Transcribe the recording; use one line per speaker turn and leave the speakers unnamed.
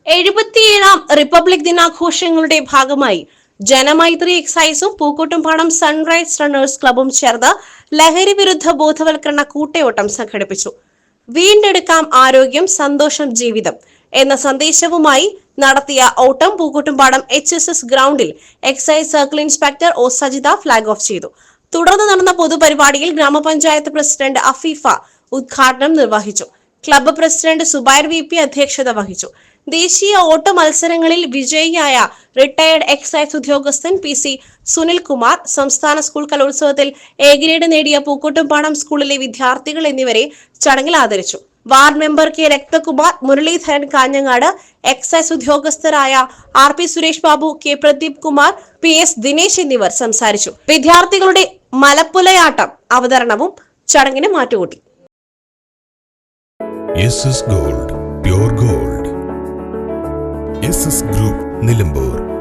77ാം republic ദിനാഘോഷങ്ങളുടെ ഭാഗമായി Janamaithri എക്സൈസും Pookkottumpadam sunrise runners ക്ലബും ചേർന്ന് ലഹരി വിരുദ്ധ ബോധവൽക്കരണ കൂട്ടയോട്ടം സംഘടിപ്പിച്ചു. വീണ്ടെടുക്കാം ആരോഗ്യം, സന്തോഷം, ജീവിതം എന്ന സന്ദേശവുമായി നടത്തിയ ഓട്ടം പൂക്കോട്ടുംപാടം HSS ഗ്രൗണ്ടിൽ excise circle inspector O Sajitha flag off ചെയ്തു. തുടർന്ന് നടന്ന പൊതുപരിപാടിയിൽ ഗ്രാമപഞ്ചായത്ത് പ്രസിഡന്റ് അഫീഫ ഉദ്ഘാടനം നിർവഹിച്ചു. ക്ലബ്ബ് പ്രസിഡന്റ് സുബൈർ VP അധ്യക്ഷത വഹിച്ചു. ദേശീയ ഓട്ട മത്സരങ്ങളിൽ വിജയിയായ റിട്ടയർഡ് എക്സൈസ് ഉദ്യോഗസ്ഥൻ PC സുനിൽകുമാർ, സംസ്ഥാന സ്കൂൾ കലോത്സവത്തിൽ A ഗ്രേഡ് നേടിയ പൂക്കോട്ടുംപാടം സ്കൂളിലെ വിദ്യാർത്ഥികൾ എന്നിവരെ ചടങ്ങിൽ ആദരിച്ചു. Ward member K Rakthakumar, Muraleedharan Kanhangad, excise ഉദ്യോഗസ്ഥരായ RP Suresh Babu, K Pradeep Kumar, PS Dinesh എന്നിവർ സംസാരിച്ചു. വിദ്യാർത്ഥികളുടെ മലപ്പുലയാട്ടം അവതരണവും ചടങ്ങിന് മാറ്റുകൂട്ടി.
SS Gold, pure gold. SS Group, Nilambur.